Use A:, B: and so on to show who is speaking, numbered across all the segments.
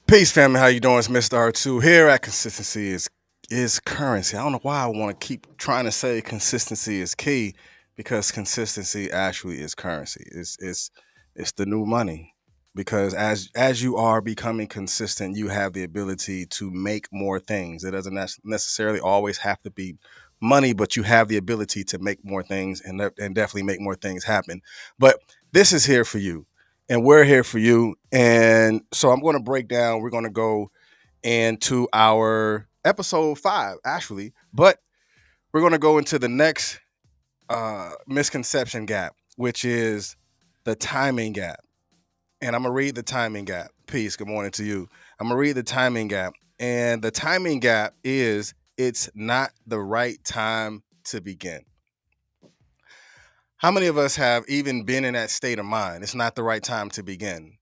A: Peace, family. How you doing? It's Mr. R2 here at Consistency is currency. I don't know why I want to keep trying to say consistency is key because consistency actually is currency. It's the new money because as you are becoming consistent, you have the ability to make more things. It doesn't necessarily always have to be money, but you have the ability to make more things and definitely make more things happen. But this is here for you and we're here for you. And so I'm going to break down. We're going to go into our episode 5, actually, but we're going to go into the next misconception gap, which is the timing gap. And I'm going to read the timing gap. Peace. Good morning to you. I'm going to read the timing gap. And the timing gap is it's not the right time to begin. How many of us have even been in that state of mind? It's not the right time to begin.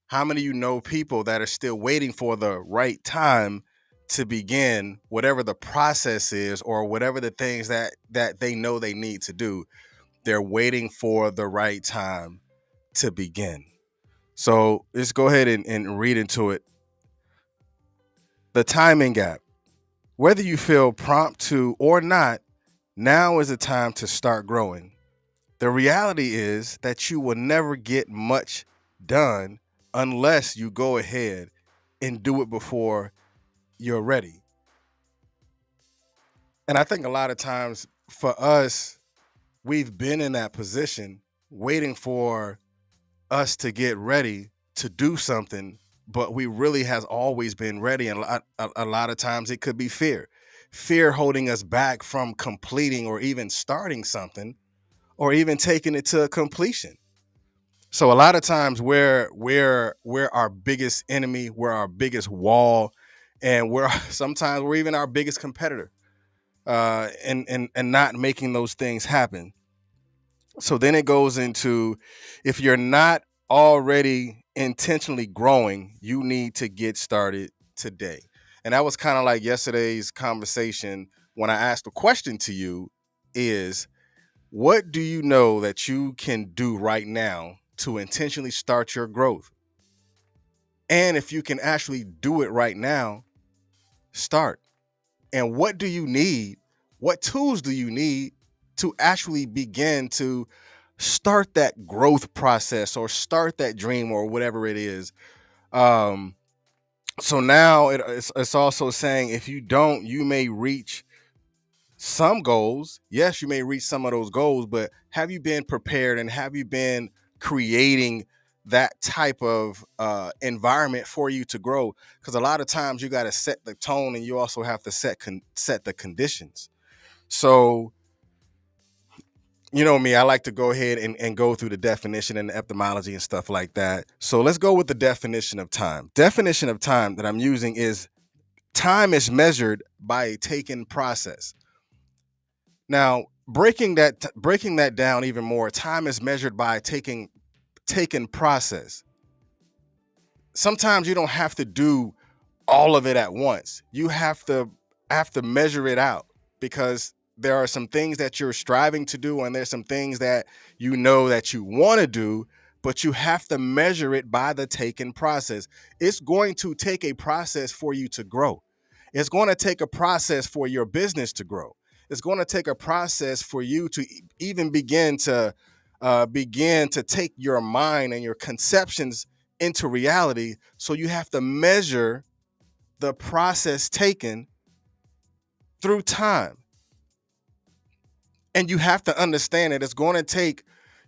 A: How many of you know people that are still waiting for the right time to begin whatever the process is or whatever the things that they know they need to do? They're waiting for the right time to begin. So let's go ahead and read into it. The timing gap. Whether you feel prompt to or not, now is the time to start growing. The reality is that you will never get much done unless you go ahead and do it before you're ready. And I think a lot of times for us, we've been in that position waiting for us to get ready to do something, but we really has always been ready. And a lot of times it could be fear holding us back from completing or even starting something or even taking it to completion. So a lot of times we're our biggest enemy, we're our biggest wall, and we're sometimes we're even our biggest competitor, and not making those things happen. So then it goes into if you're not already intentionally growing, you need to get started today. And that was kind of like yesterday's conversation when I asked the question to you is what do you know that you can do right now to intentionally start your growth? And if you can actually do it right now, start. And what do you need? What tools do you need to actually begin to start that growth process or start that dream or whatever it is? Um, so now it's also saying if you don't, you may reach some goals. Yes, you may reach some of those goals, but have you been prepared and have you been creating that type of environment for you to grow? Because a lot of times you got to set the tone and you also have to set the conditions. So, you know me, I like to go ahead and go through the definition and the etymology and stuff like that. So let's go with the definition of time. Definition of time that I'm using is time is measured by a taken process. Now, breaking that down even more, time is measured by taken process. Sometimes you don't have to do all of it at once. You have to measure it out because there are some things that you're striving to do and there's some things that you know that you want to do, but you have to measure it by the taken process. It's going to take a process for you to grow. It's going to take a process for your business to grow. It's going to take a process for you to even begin to take your mind and your conceptions into reality. So you have to measure the process taken through time. And you have to understand that it's going to take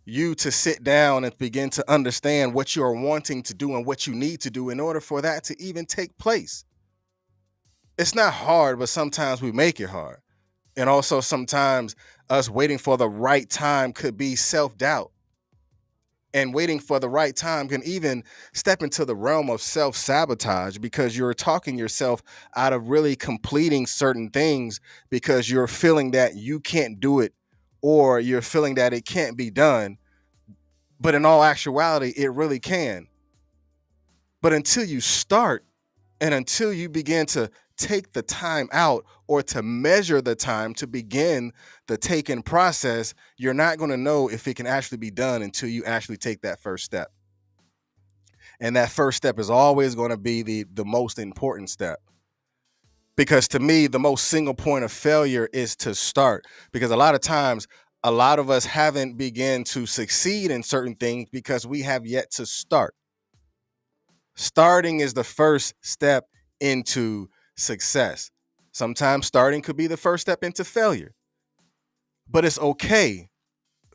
A: you to sit down and begin to understand what you're wanting to do and what you need to do in order for that to even take place. It's not hard, but sometimes we make it hard. And also sometimes us waiting for the right time could be self-doubt. And waiting for the right time can even step into the realm of self-sabotage because you're talking yourself out of really completing certain things because you're feeling that you can't do it or you're feeling that it can't be done. But in all actuality, it really can. But until you start and until you begin to take the time out or to measure the time to begin the taken process, you're not going to know if it can actually be done until you actually take that first step. And that first step is always going to be the most important step. Because to me, the most single point of failure is to start. Because a lot of times, a lot of us haven't begun to succeed in certain things because we have yet to start. Starting is the first step into success. Sometimes starting could be the first step into failure, but it's okay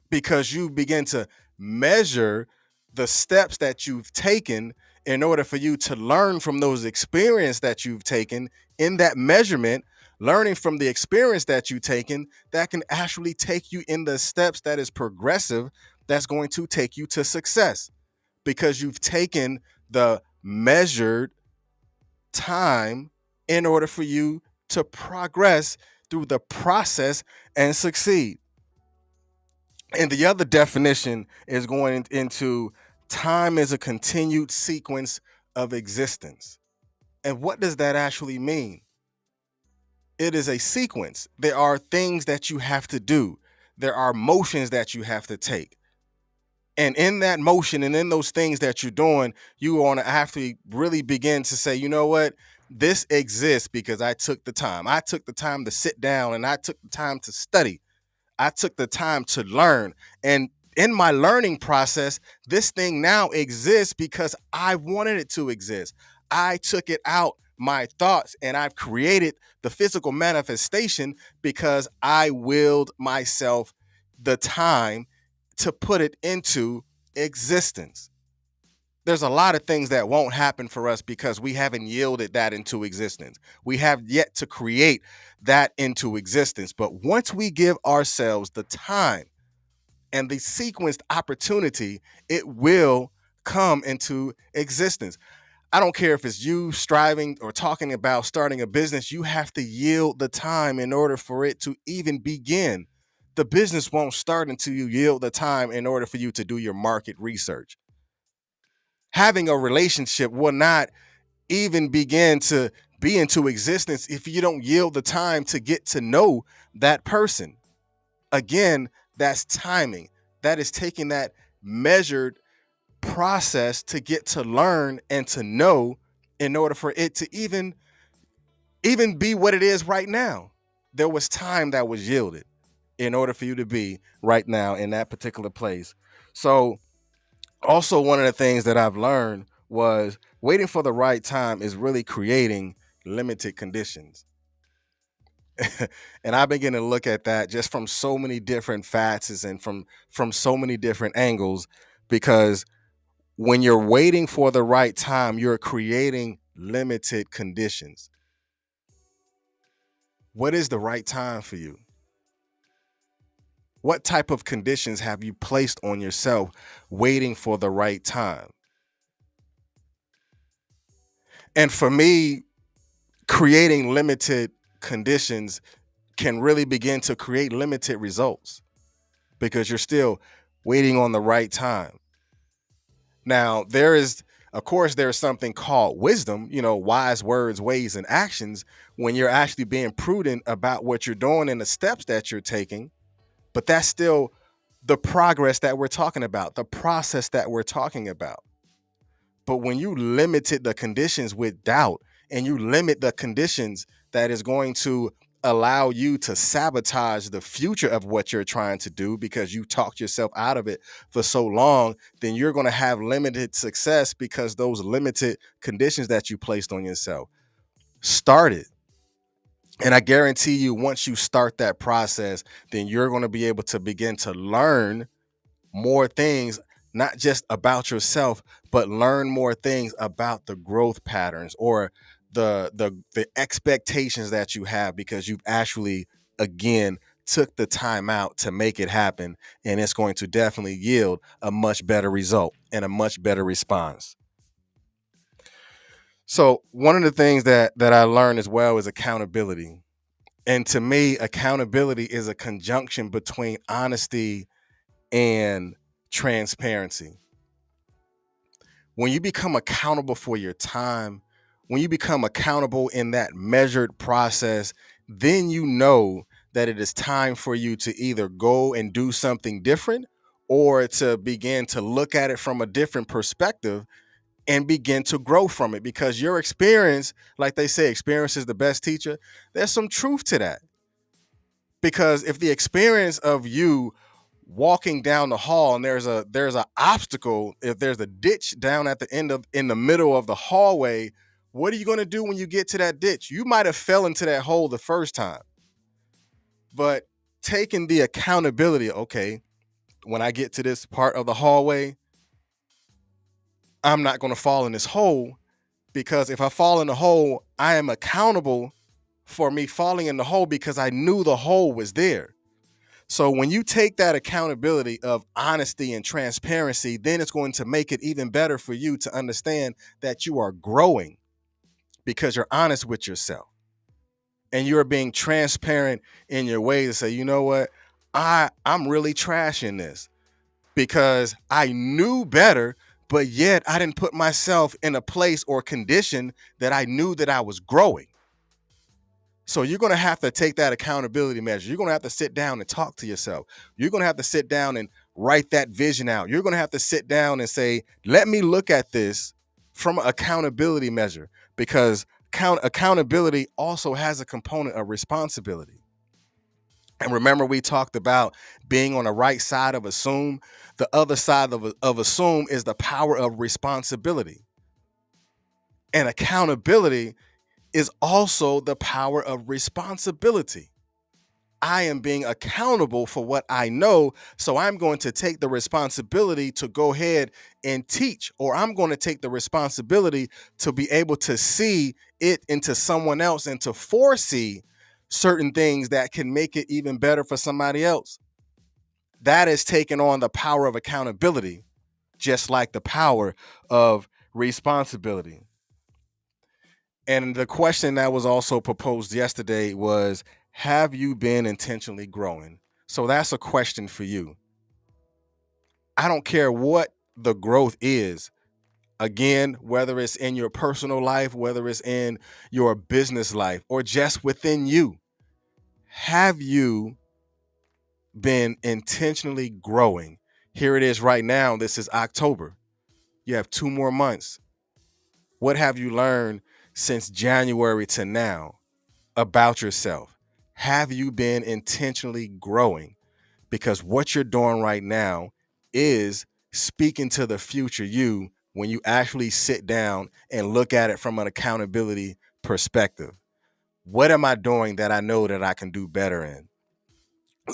A: because you begin to measure the steps that you've taken in order for you to learn from those experiences that you've taken in that measurement, learning from the experience that you've taken that can actually take you in the steps that is progressive, that's going to take you to success because you've taken the measured time in order for you to progress through the process and succeed. And the other definition is going into time is a continued sequence of existence. And what does that actually mean? It is a sequence. There are things that you have to do, there are motions that you have to take. And in that motion and in those things that you're doing, you want to have to really begin to say, you know what? This exists because I took the time. I took the time to sit down and I took the time to study. I took the time to learn. And in my learning process, this thing now exists because I wanted it to exist. I took it out my thoughts and I've created the physical manifestation because I willed myself the time to put it into existence. There's a lot of things that won't happen for us because we haven't yielded that into existence. We have yet to create that into existence. But once we give ourselves the time and the sequenced opportunity, it will come into existence. I don't care if it's you striving or talking about starting a business, you have to yield the time in order for it to even begin. The business won't start until you yield the time in order for you to do your market research. Having a relationship will not even begin to be into existence if you don't yield the time to get to know that person. Again, that's timing. That is taking that measured process to get to learn and to know in order for it to even be what it is right now. There was time that was yielded in order for you to be right now in that particular place. So also one of the things that I've learned was waiting for the right time is really creating limited conditions. And I begin to look at that just from so many different facets and from so many different angles, because when you're waiting for the right time, you're creating limited conditions. What is the right time for you? What type of conditions have you placed on yourself waiting for the right time? And for me, creating limited conditions can really begin to create limited results because you're still waiting on the right time. Now, of course, there's something called wisdom, wise words, ways, and actions when you're actually being prudent about what you're doing and the steps that you're taking. But that's still the progress that we're talking about, the process that we're talking about. But when you limited the conditions with doubt and you limit the conditions that is going to allow you to sabotage the future of what you're trying to do because you talked yourself out of it for so long, then you're going to have limited success because those limited conditions that you placed on yourself. Start it. And I guarantee you, once you start that process, then you're going to be able to begin to learn more things, not just about yourself, but learn more things about the growth patterns or the expectations that you have because you've actually, again, took the time out to make it happen. And it's going to definitely yield a much better result and a much better response. So one of the things that I learned as well is accountability. And to me, accountability is a conjunction between honesty and transparency. When you become accountable for your time, when you become accountable in that measured process, then you know that it is time for you to either go and do something different or to begin to look at it from a different perspective and begin to grow from it, because your experience, like they say, experience is the best teacher. There's some truth to that. Because if the experience of you walking down the hall and there's a obstacle, if there's a ditch down at the end of in the middle of the hallway, what are you going to do when you get to that ditch? You might have fell into that hole the first time, but taking the accountability, okay, when I get to this part of the hallway, I'm not going to fall in this hole, because if I fall in the hole, I am accountable for me falling in the hole because I knew the hole was there. So when you take that accountability of honesty and transparency, then it's going to make it even better for you to understand that you are growing because you're honest with yourself and you're being transparent in your way to say, you know what, I'm really trashing this because I knew better, but yet I didn't put myself in a place or condition that I knew that I was growing. So you're going to have to take that accountability measure. You're going to have to sit down and talk to yourself. You're going to have to sit down and write that vision out. You're going to have to sit down and say, let me look at this from an accountability measure, because accountability also has a component of responsibility. And remember, we talked about being on the right side of assume. The other side of assume is the power of responsibility. And accountability is also the power of responsibility. I am being accountable for what I know, so I'm going to take the responsibility to go ahead and teach, or I'm going to take the responsibility to be able to see it into someone else and to foresee certain things that can make it even better for somebody else. That is taking on the power of accountability, just like the power of responsibility. And the question that was also proposed yesterday was, have you been intentionally growing? So that's a question for you. I don't care what the growth is. Again, whether it's in your personal life, whether it's in your business life, or just within you, have you been intentionally growing? Here it is right now. This is October. You have 2 more months. What have you learned since January to now about yourself? Have you been intentionally growing? Because what you're doing right now is speaking to the future you when you actually sit down and look at it from an accountability perspective. What am I doing that I know that I can do better in?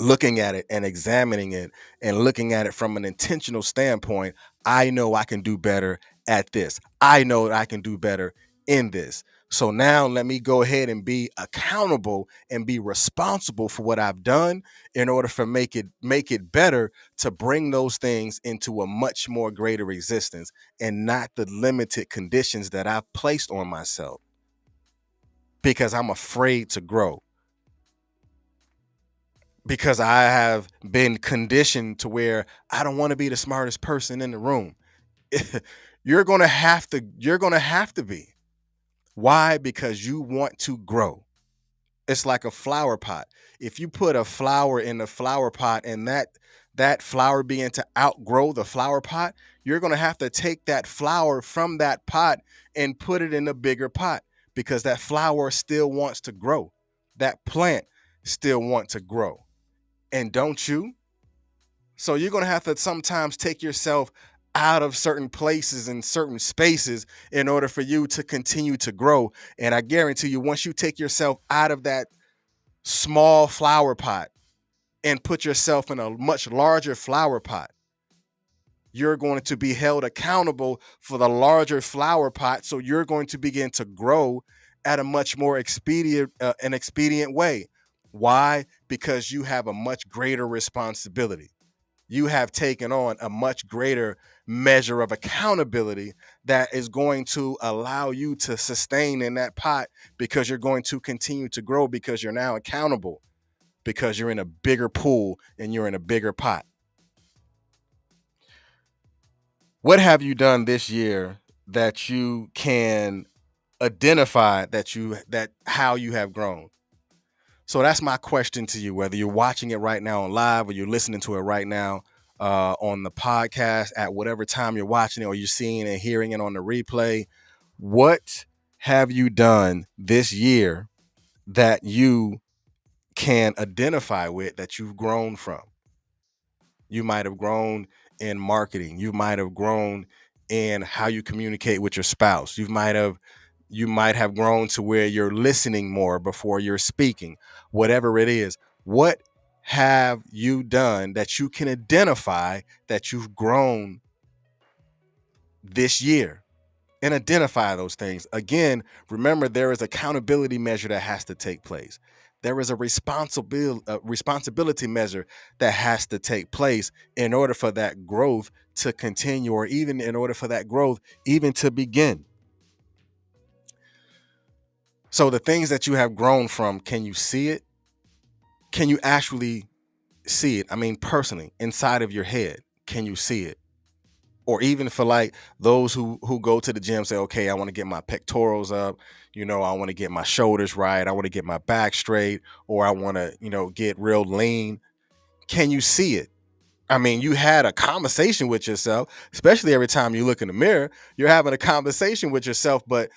A: Looking at it and examining it and looking at it from an intentional standpoint, I know I can do better at this. I know that I can do better in this. So now let me go ahead and be accountable and be responsible for what I've done in order for make it better, to bring those things into a much more greater existence and not the limited conditions that I've placed on myself because I'm afraid to grow. Because I have been conditioned to where I don't want to be the smartest person in the room. You're going to have to be. Why? Because you want to grow. It's like a flower pot. If you put a flower in the flower pot and that flower begin to outgrow the flower pot, you're going to have to take that flower from that pot and put it in a bigger pot, because that flower still wants to grow. That plant still wants to grow. And don't you? So you're going to have to sometimes take yourself out of certain places and certain spaces in order for you to continue to grow. And I guarantee you, once you take yourself out of that small flower pot and put yourself in a much larger flower pot, you're going to be held accountable for the larger flower pot. So you're going to begin to grow at a much more expedient way. Why? Because you have a much greater responsibility. You have taken on a much greater measure of accountability that is going to allow you to sustain in that pot, because you're going to continue to grow, because you're now accountable, because you're in a bigger pool and you're in a bigger pot. What have you done this year that you can identify that how you have grown? So that's my question to you, whether you're watching it right now on live or you're listening to it right now on the podcast at whatever time you're watching it or you're seeing and hearing it on the replay. What have you done this year that you can identify with that you've grown from? You might have grown in marketing. You might have grown in how you communicate with your spouse. You might have grown to where you're listening more before you're speaking. Whatever it is, what have you done that you can identify that you've grown this year? And identify those things. Again, remember, there is accountability measure that has to take place. There is a responsibility measure that has to take place in order for that growth to continue, or even in order for that growth even to begin. So the things that you have grown from, can you see it? Can you actually see it? I mean, personally, inside of your head, can you see it? Or even for like those who go to the gym, say, okay, I want to get my pectorals up, I want to get my shoulders right, I want to get my back straight, or I want to, get real lean. Can you see it? I mean, you had a conversation with yourself, especially every time you look in the mirror, you're having a conversation with yourself, but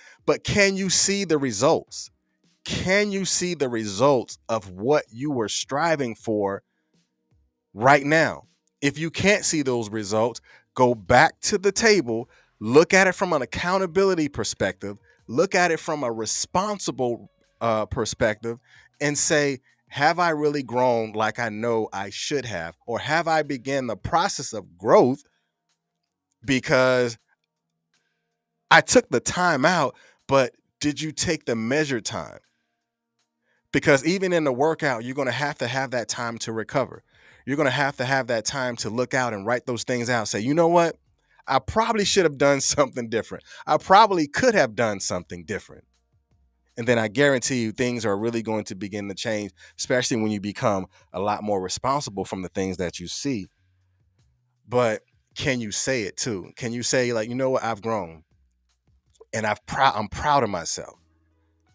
A: can you see the results? Can you see the results of what you were striving for right now? If you can't see those results, go back to the table, look at it from an accountability perspective, look at it from a responsible perspective, and say, have I really grown like I know I should have? Or have I begun the process of growth because I took the time out, but did you take the measured time? Because even in the workout, you're going to have that time to recover. You're going to have that time to look out and write those things out. Say, you know what? I probably should have done something different. I probably could have done something different. And then I guarantee you things are really going to begin to change, especially when you become a lot more responsible from the things that you see. But can you say it too? Can you say, like, you know what? I've grown and I'm proud of myself.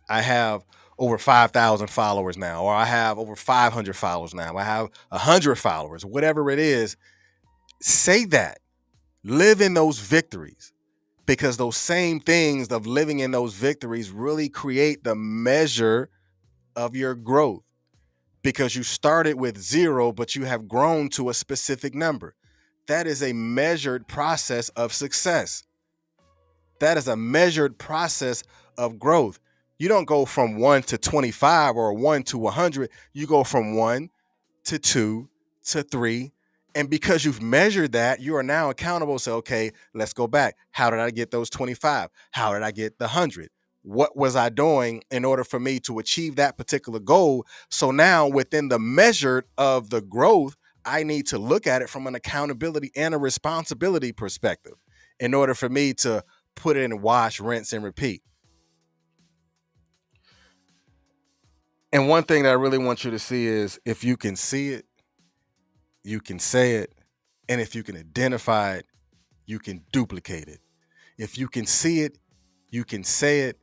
A: I have over 5,000 followers now, or I have over 500 followers now. I have 100 followers, whatever it is. Say that. Live in those victories, because those same things of living in those victories really create the measure of your growth, because you started with 0, but you have grown to a specific number. That is a measured process of success. That is a measured process of growth. You don't go from 1 to 25 or 1 to 100. You go from 1 to 2 to 3. And because you've measured that, you are now accountable. So, okay, let's go back. How did I get those 25? How did I get the 100? What was I doing in order for me to achieve that particular goal? So now within the measured of the growth, I need to look at it from an accountability and a responsibility perspective in order for me to put it in wash, rinse, and repeat. And one thing that I really want you to see is, if you can see it, you can say it. And if you can identify it, you can duplicate it. If you can see it, you can say it,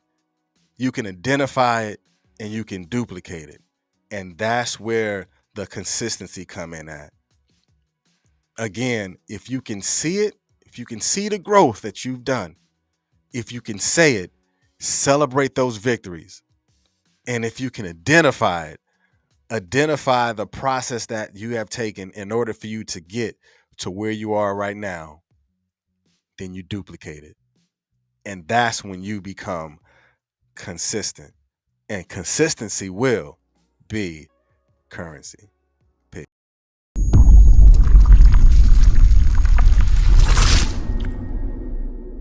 A: you can identify it, and you can duplicate it. And that's where the consistency come in at. Again, if you can see it, if you can see the growth that you've done, if you can say it, celebrate those victories. And if you can identify it, identify the process that you have taken in order for you to get to where you are right now, then you duplicate it. And that's when you become consistent. And consistency will be currency.